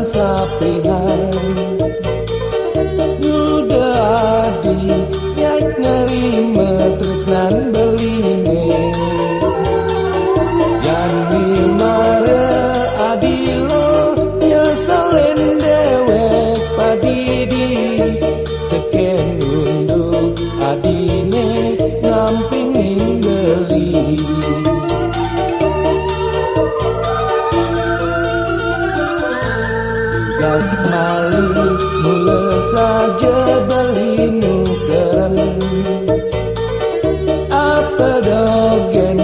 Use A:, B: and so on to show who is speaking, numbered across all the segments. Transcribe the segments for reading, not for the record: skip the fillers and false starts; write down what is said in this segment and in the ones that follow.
A: sapihan Nuda adi yak nerima tresnan beline Jani mare adilo ya salen dewek padidi teken unduk adine ngampingin geli gas malu mula saja beli nukeran apa dogen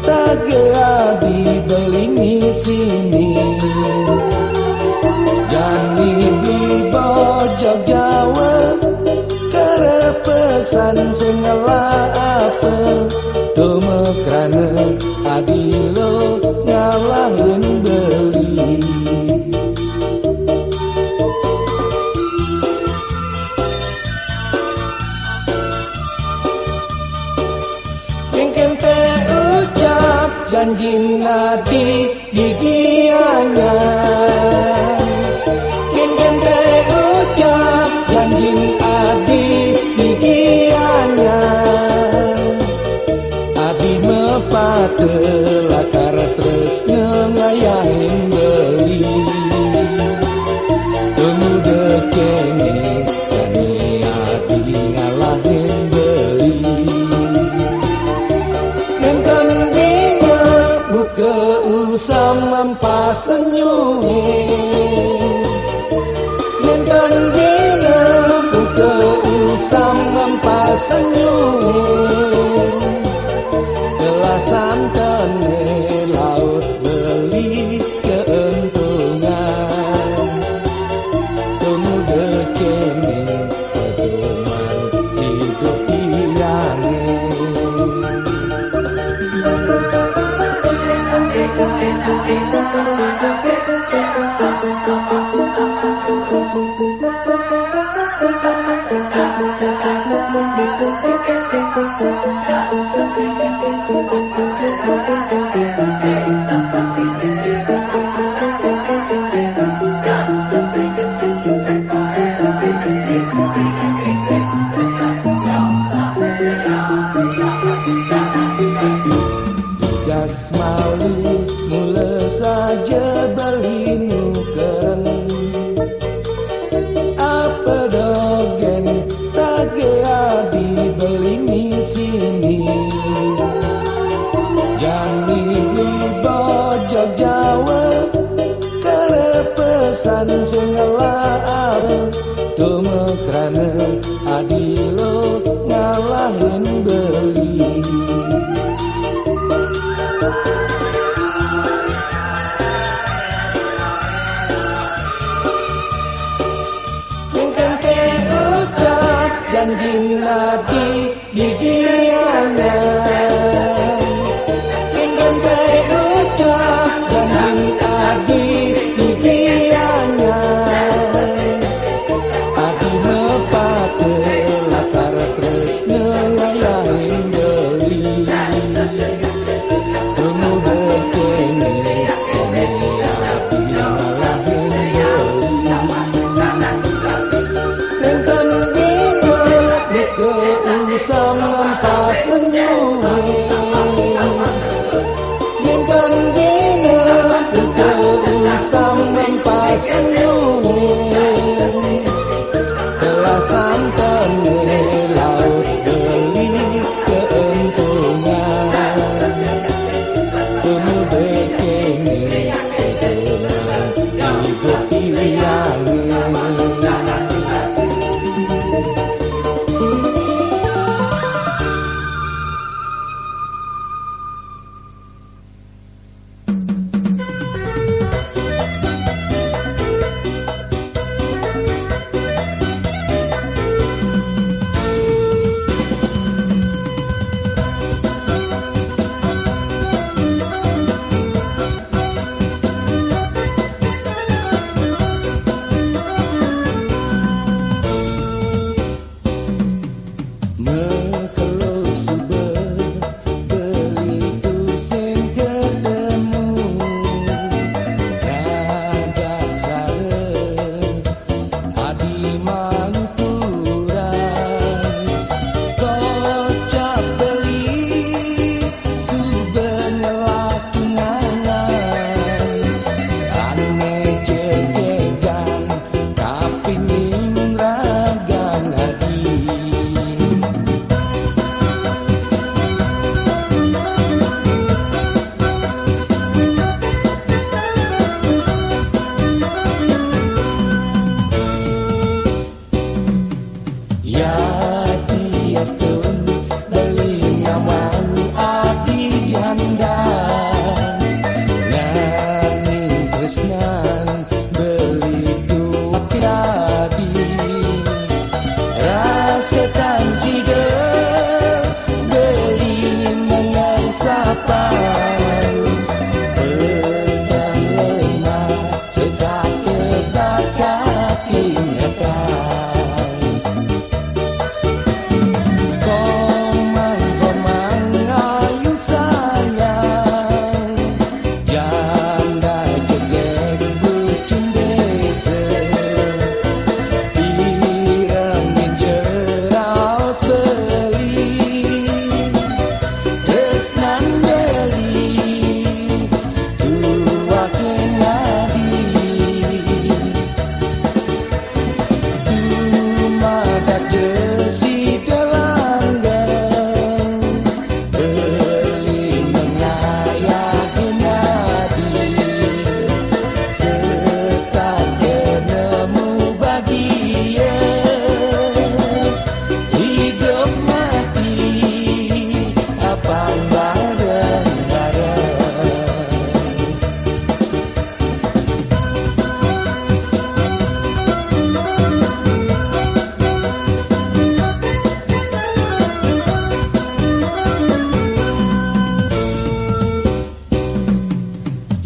A: tagea dibeli sini jani beli bojok Jawa kare pesan sengela apa tumekrana adilo ngalahin beli janji nadi gigianya ingin ucap janji adi gigianya adi mepate latar terus ngayahin beli tunggu dekene jani adi ngalahin beli nenten keusah mampas senyum nenten dina keusah mampas senyum telah santane laut beli keuntungan tunggu dekene pedoman hidup hilangin gas malu mula saja beli nukeran apa dogen tagea dibeli sini jani beli bojok Jawa kare pesan sengela tumekrana adilo ngalahin beli janji nadi gigiana ingin ucap janji adi gigiana adi mepate latar terus ngayahin beli tunggu dekene adi ngalahin beli nenten keusah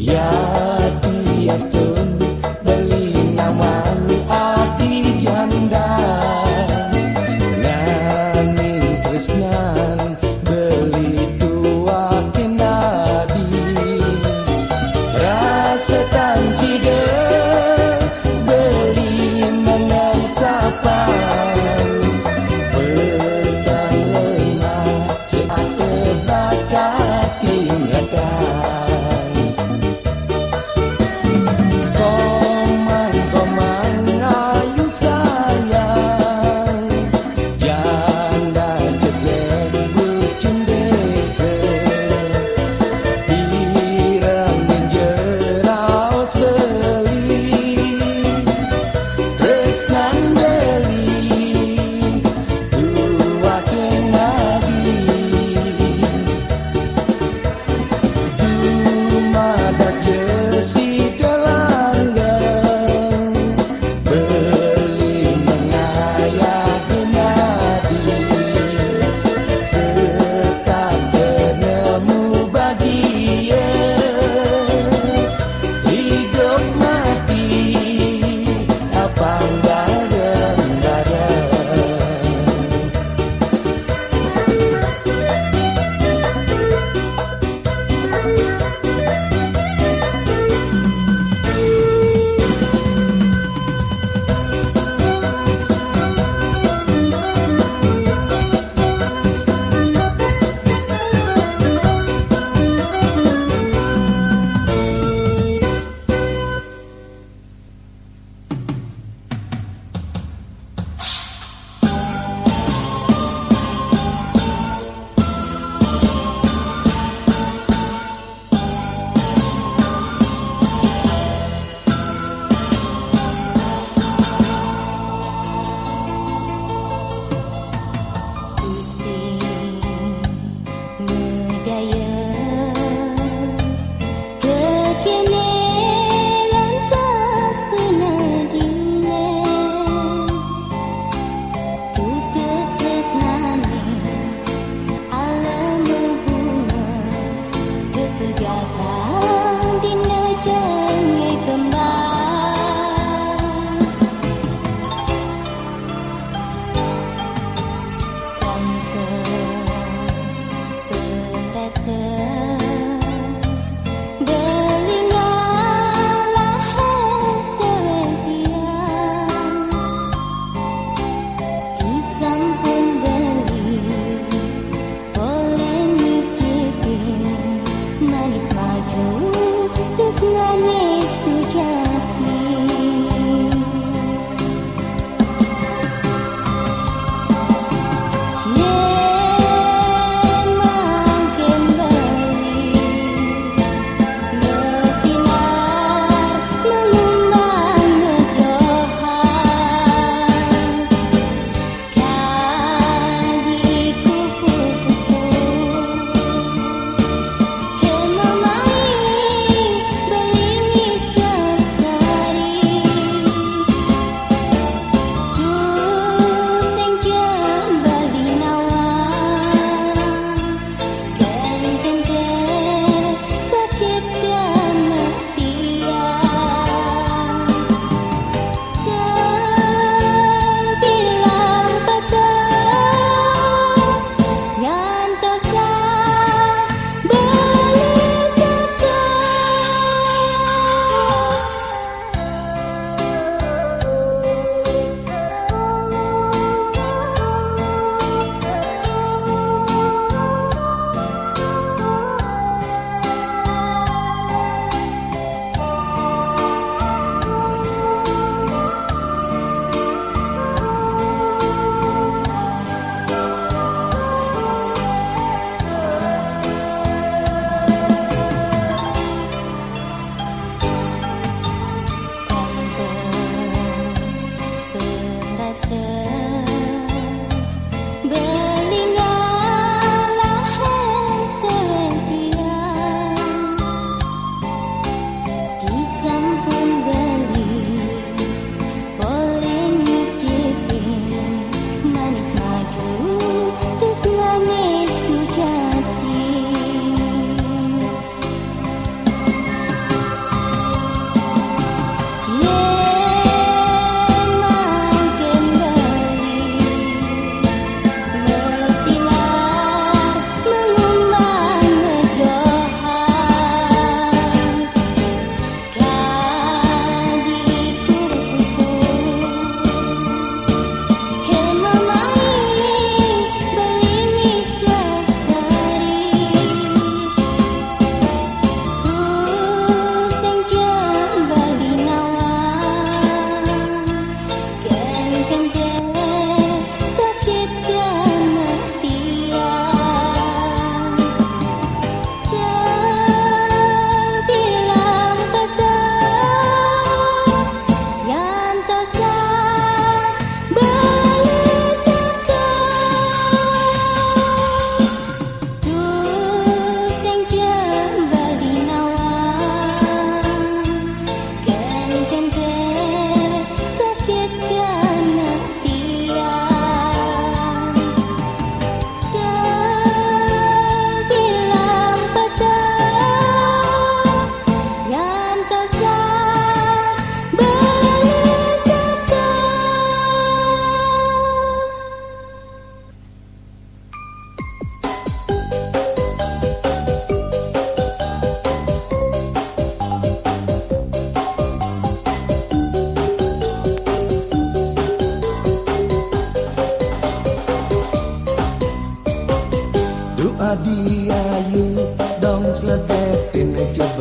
A: Ya tiastun beli ngawan ati janda nganing tresnan beli tua kenadi rasa tanjide beli menang sapan petang lemah seate bakat tinggalkan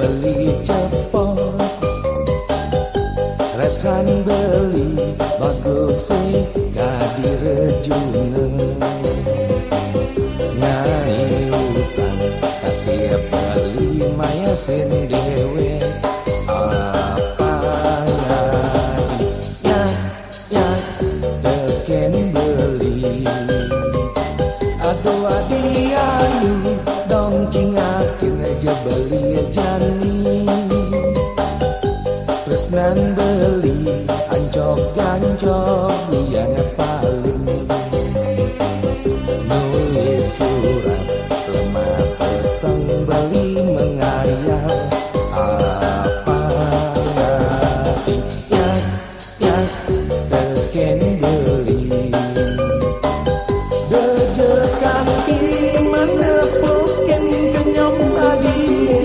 A: beli cepot, resan beli bagus kadi rejuna. Ngai utang katiap beli maya sendewe. Apa lagi ya teken beli. Aduh adiayu dongking akin aja beli jani. Tresnan beli ancok-ancok yang paling. Nulis surat lemah peteng beli mengayal. Apa lagi ya teken beli. Dejekan iman nepukin kenyom adine.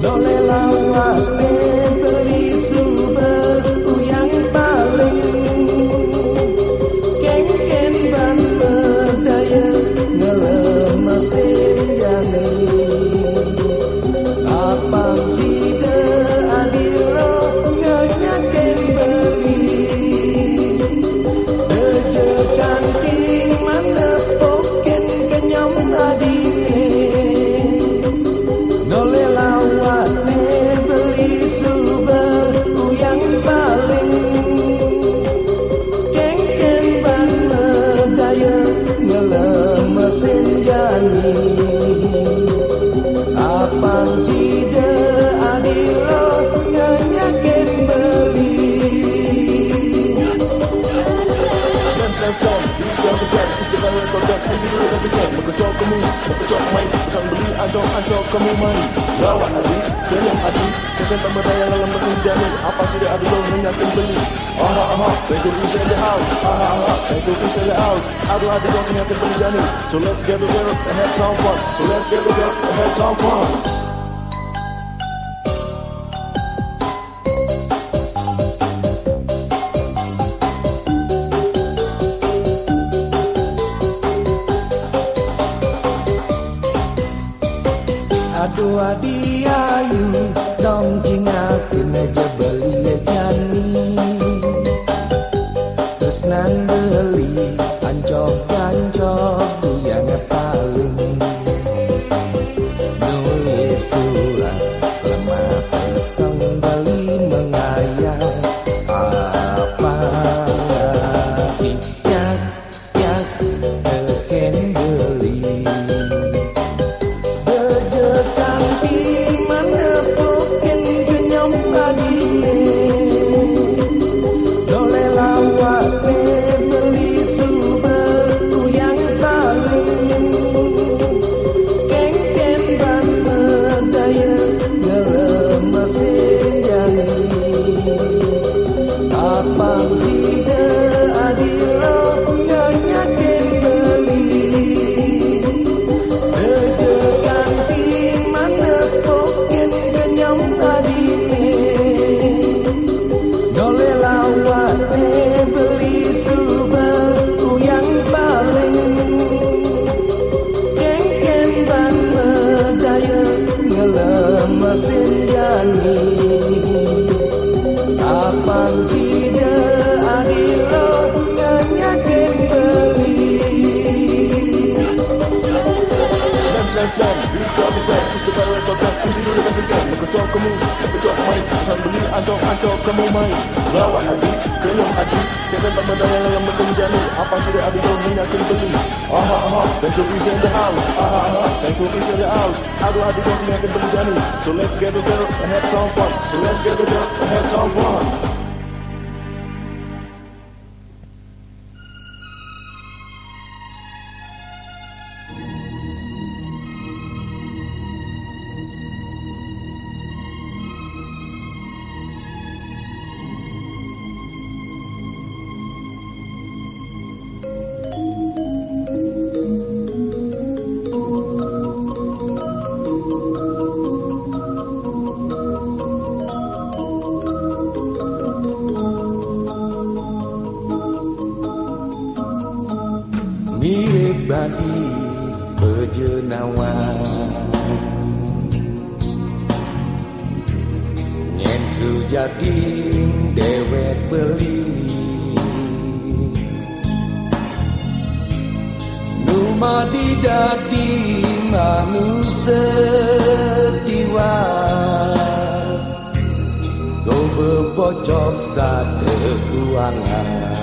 A: Dole lawat beli sumber yang paling. Kengken ban berdaya ngelemesin jani. Apang sida adilo ngenyakin beli. Dejekan iman nepukin kenyom adine. Dole lawat beli sumber yang paling. Kengken ban berdaya ngelemesin jani. Apang sida adilo ngenyakin beli. Ancok kamu main lawan adi, kenyang adi, keken pemberdaya dalam mesin jani. Apa sudah adi lo menyakin beli? Aha aha, thank you in the house. Aha aha, thank you in the house. Aduh adi lo menyakin beli jani. So let's get together and have some fun. So let's get together and have some fun. Aduh adiayu dongking akin aja beli jani. Tresnan beli ancok-ancok yang paling. Nulis surat lemah peteng beli mengayal. Apa lagi ya teken beli. Dejekan iman nepukin kenyom adine. Dole lawat beli sumber yang paling. Kengken ban berdaya ngelemesin jani. Apang sida adilo ngenyakin beli. Dejekan iman nepukin kenyom adine. Dole lawat beli sumber yang paling. Kengken ban berdaya ngelemesin jani. Apang sida adilo ngenyakin beli. Bisa bicara, bisa berrekodkan. Ini dulu kan bikin. Mengkocok kamu, mengkocok main. Pesan beli ancok-ancok kamu main. Lawan adi, kenyang adi, keken pemberdaya dalam mesin jani. Apa sudah adi lo menyakin beli? Aha aha, thank you in the house. Aha aha, thank you in the house. Aduh adi lo menyakin beli jani. So let's get together and have some fun. So let's get together and have some fun.
B: Sujating dewek beli Numadi dadi manusia tiwas Go bebocok state keuangan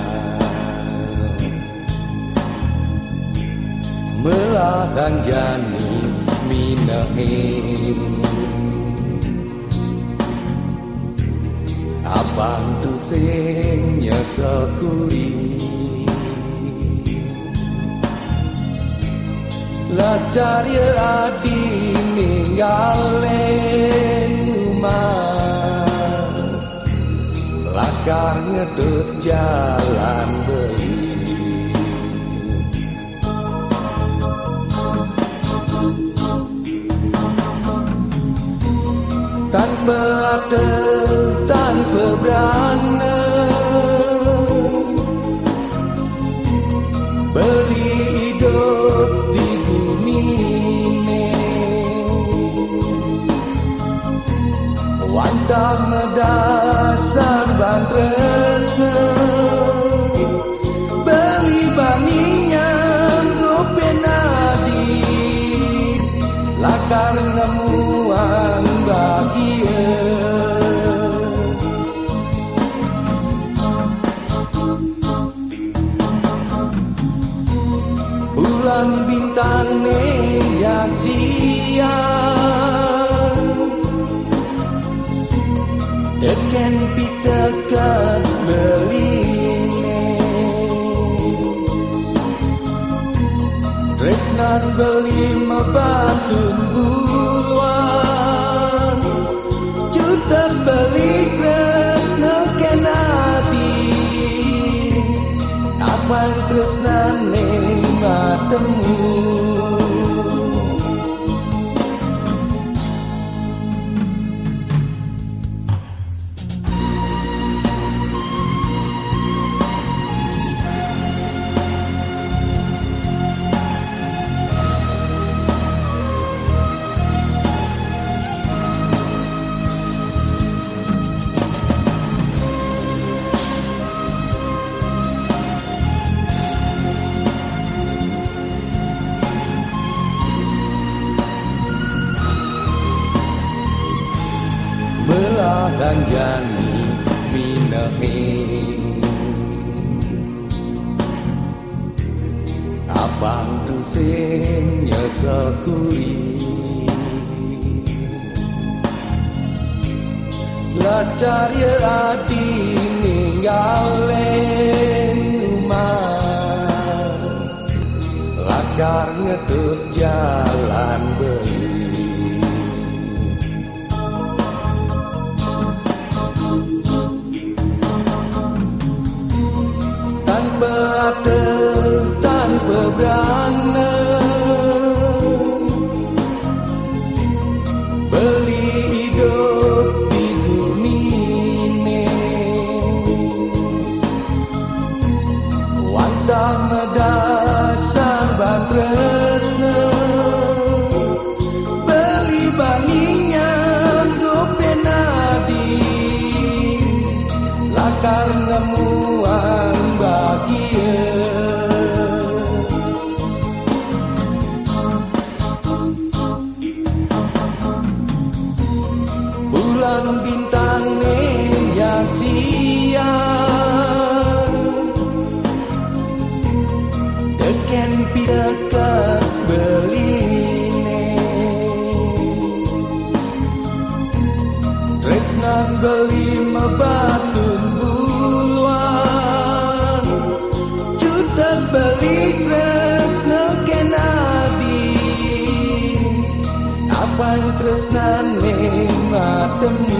B: Melahan jani minahin Abang tu sing nyesakuri Lacar ya adi ninggalen rumah Lakar ngedut jalan beli Tanpa ada, tanpa berana Beli hidup di bumi ini Wantah medasar bantresna Beli baninya gopenadi Lakar nemuan bahagia Bulan bintang yang siang Teken pitekat beline Tresnan beli mebatun buluan Juta beli tresna kenadi Apang tresnan matemu Belahan jani minahin Abang tu sing nyesakuri Lacar ya adi ninggalen rumah Lakar ngetut jalan beli Tanpa ada, tanpa berana Beli hidup di bumi ini Wantah medasar bantresna Beli baninya gopenadi Lakar nemuan bahagia Bulan bintang yang siang Teken pitekat beline Tresnan beli mebatun buluan Juta beli tresna kenadi Apang tresnan matemu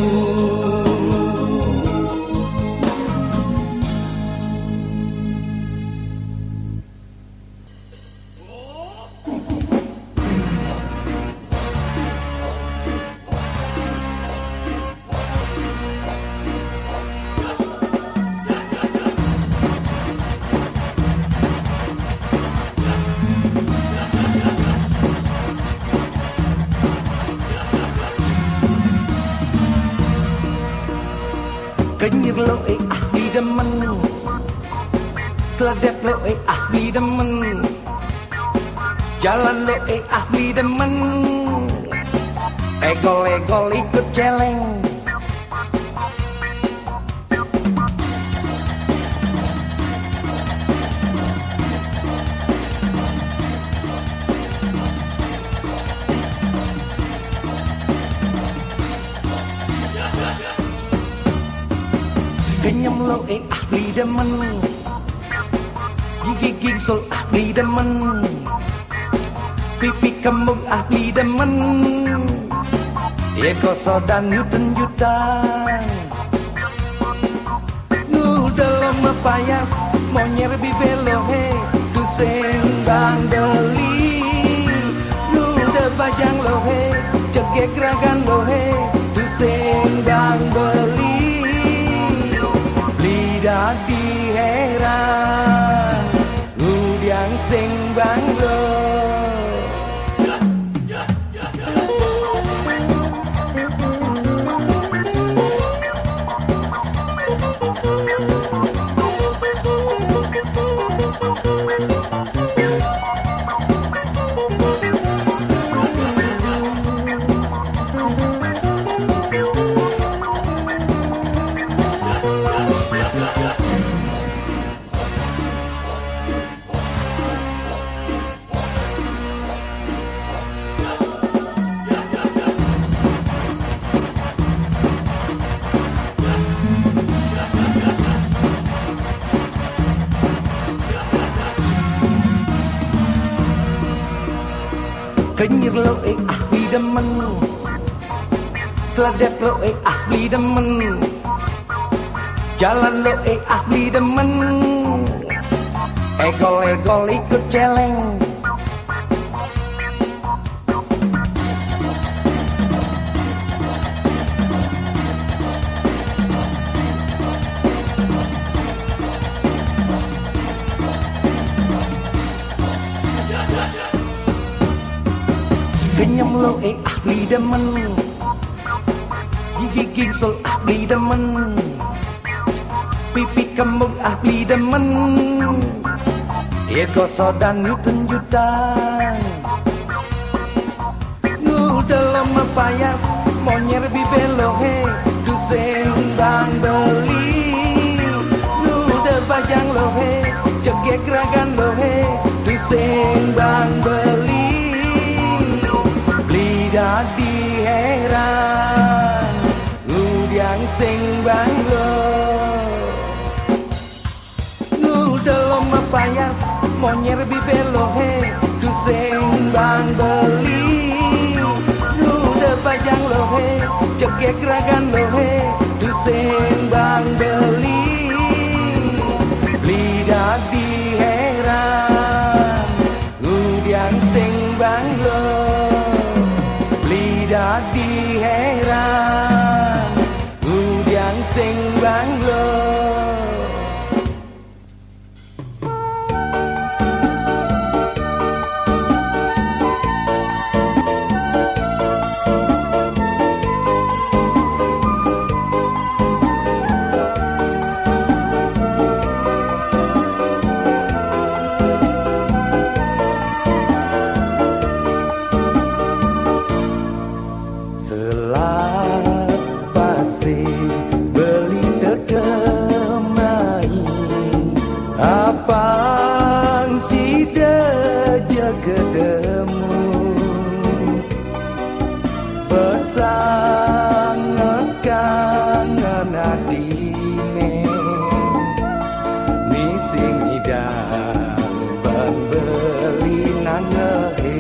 B: Kenyir lo ahli demen, seledek lo ahli demen, jalan lo ahli demen, egol-egol ikut celeng. Kenyam lo ahli demen, gigi gingsul ahli demen, pipi kembung ahli demen, eko sodan nyuten jutan. Nu dalam mepayas monyer bibelo he, duseng bang beli. Nu de bajang lo he, cegek ragan lo he, duseng bang beli. Dadi heran udiang sing banglo. Kenyir lo ahli demen, seledek lo ahli demen, jalan lo ahli demen, egol-egol ikut celeng. Kenyam lo ahli demen, gigi gingsul ahli demen, pipi kembung ahli demen, eko sodan nyuten jutan. Nu dalam mepayas monyer bibelo he, duseng bang beli. Nu de bajang lo he, cegek ragan lo he, duseng bang beli. Dadi heran udiang sing banglo. Nu dalam mepayas monyer bibelo he, duseng bang beli. Nu de bajang lo he, cegek ragan lo he, duseng bang beli. Dadi heran udiang sing banglo. Dadi heran udiang sing banglo. Beli terkemai apang si deja ketemu pesangan kangen hatine nising idang bang beli nangehe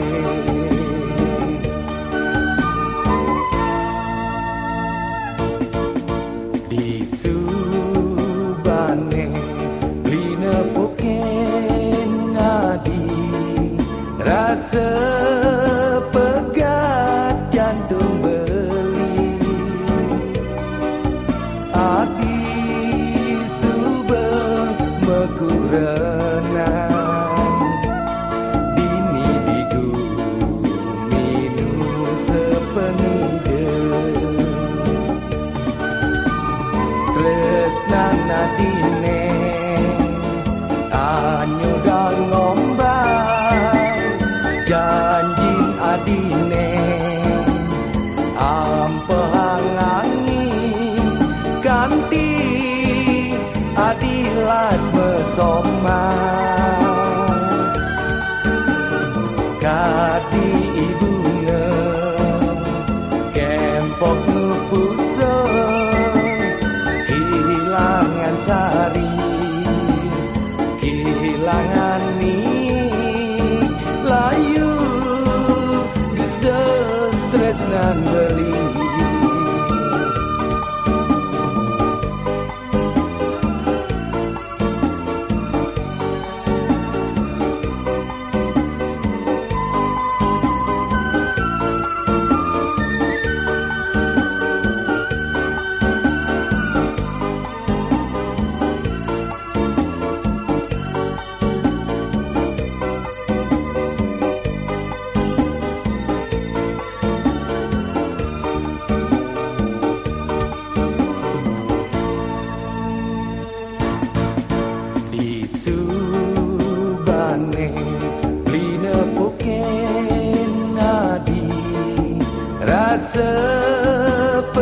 B: adine anyo dang ngombang janjin adine ampehangangi kanti adilas mesoma kadi ibunge kempok ngepuso hilangan sari hilangan ni layu dus des tresnan beli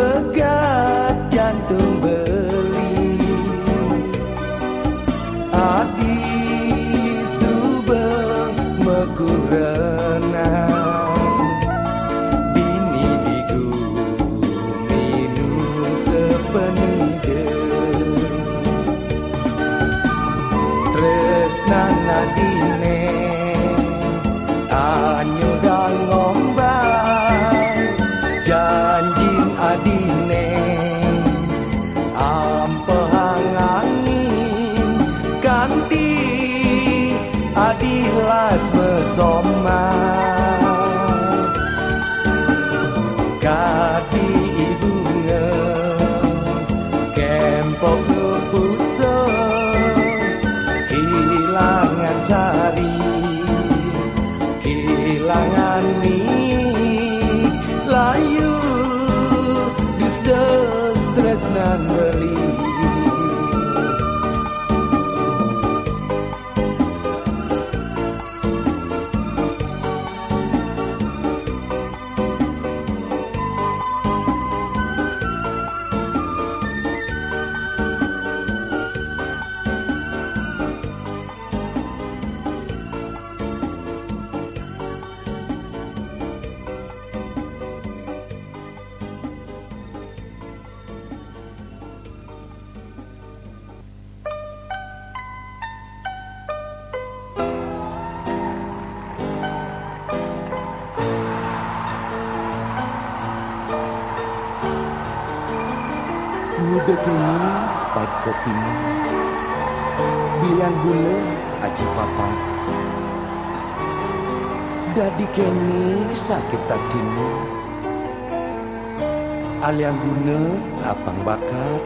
B: sepegat jantung beli adi subeng mekurenang bini digu minum sepenide tresnan adine anyo dang ngombang janjin adine ampehangangin kanti adilas mesoma kadi ibunge kempok ngepuso hilangan sari hilangan ni layu dus des tresnan beli
A: Udah kini pag kopi bilang gula aja papa dadi kini sakit hatimu aliang guna apang bakat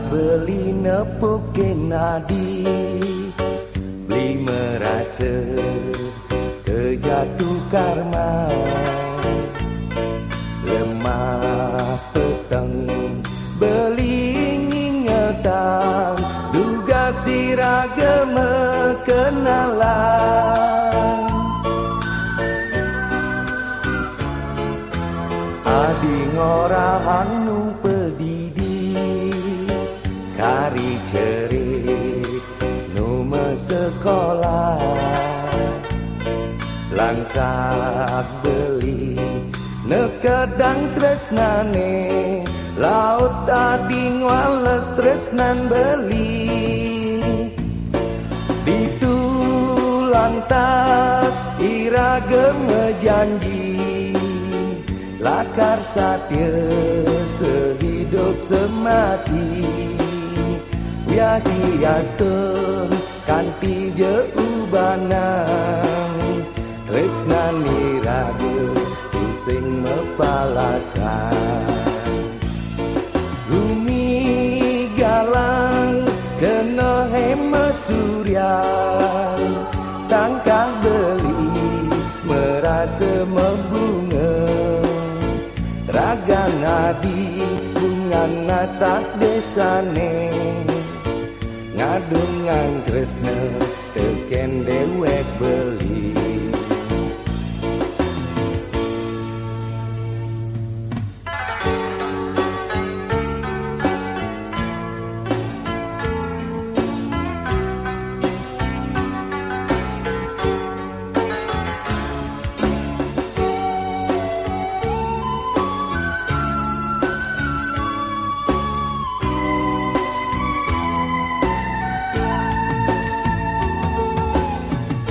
B: Beli nepuke nadi, beli merasa kejatuh karma, lemah petang beli ngingetan, duga sirage kenalan. Adi ngorahan nu kari cerik nu sekolah langsak beli nekedang tresnane laut tadi ngwales tresnan beli ditulang tas irage janji lakar satya sehidup semati ya hiaskeun kanti jeubanan tresnani rageun pusing mepalasan bumi galang kena hema suryan tangkah beli merasa membunga raga nadi bungan natak desane ngadungan tresna teken dewek beli.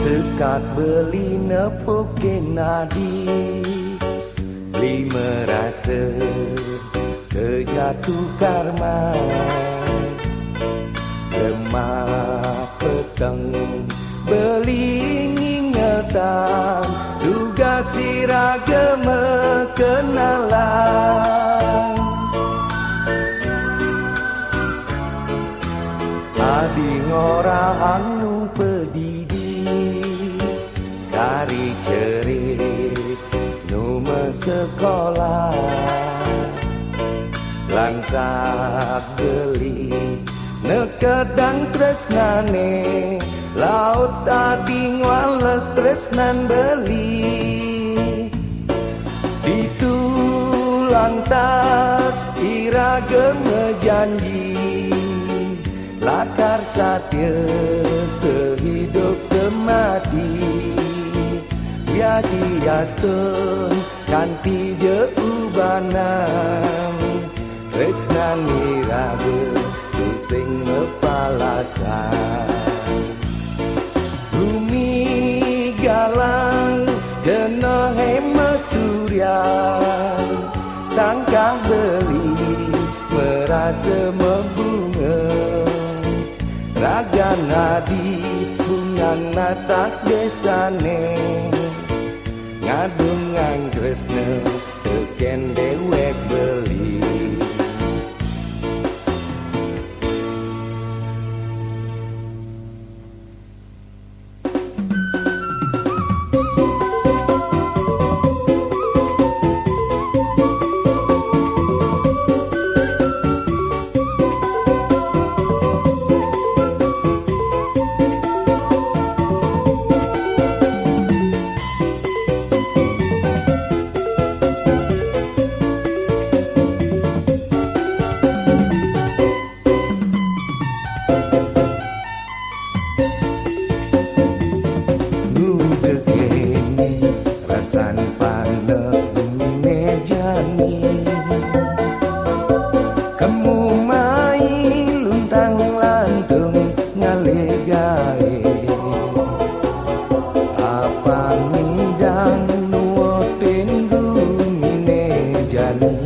B: Sekat beli nepuke nadi, beli merasa sejatuh karma. Lemah peteng beling ingatan, duga siraga kenalan. Adi ngora anu pedidi, kari cerit nu sekolah, langsat geli nekedang tresnane, laut tadi ngwales tresnan beli. Ditulang tas iraga janji, lakar satya sehidup semati. Biadi astun kanti jeubanan, tresnan iraga sing mepalasan. Bumi galang denohe mesurian, tangkah beli merasa membunga. Raga nadi bungan natak desane, ngadung angkresne teken dewek beli. Rasan panas mejani, kamu main luntang lantung ngalegae. Apa ngidang nuotin gumine jani,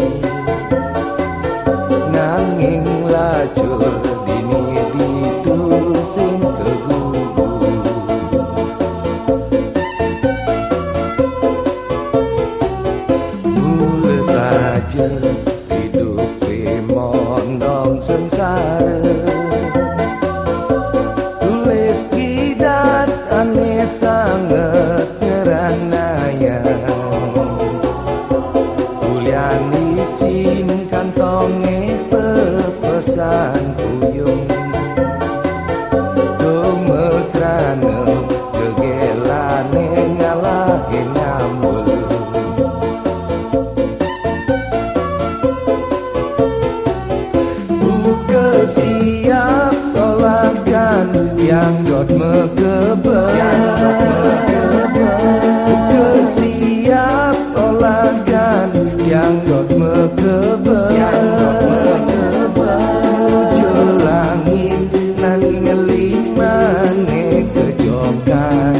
B: nanging lacur dini ditusing kegugu. Hidup mondong sengsara, tulis kidat aneh sangat ngeranaya. Kuliah isin kantonge pepesan puyung, gemekrane kegelane ngalahin nyambul. Siap tolakan yang dot mekeber, siap tolakan yang dot mekeber, jelangin nan ngelimane kejokan,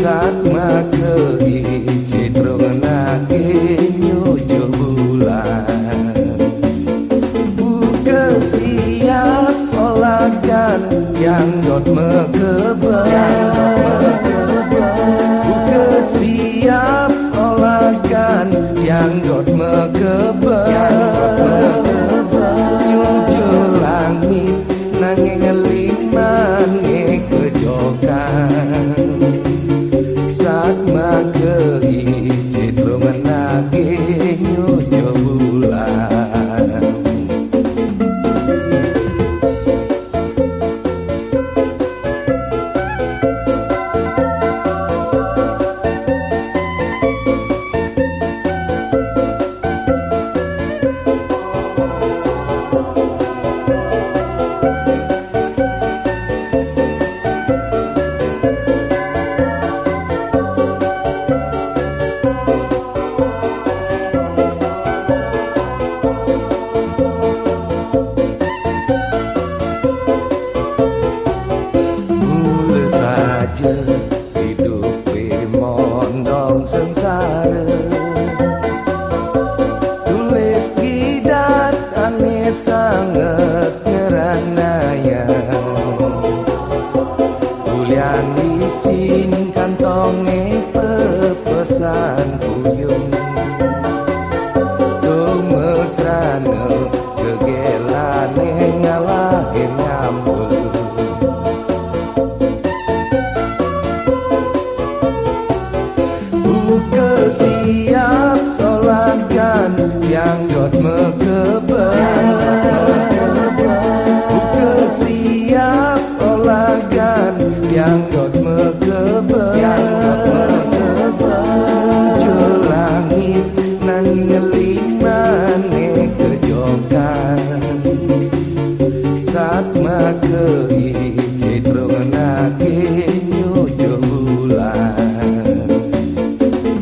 B: saat makei cidrong nake nyujo bulan. Siap tolakan yang dot mekeber, bejana kegelane ngalahin nyambel. Buka siap tolakan yang dot mekeber. Buka siap tolakan yang dot mekeber. Muncul langit nan ngelimane kejokan saat make citrung nake nyujo bulan.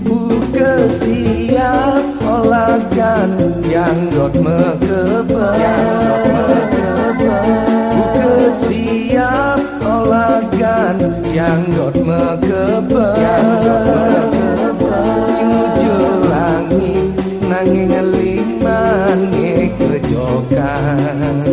B: Buka siap olagan yang dot mekeber. Buka siap olagan yang dot mekeber. Nyujo langit nanging ngelimane kejokan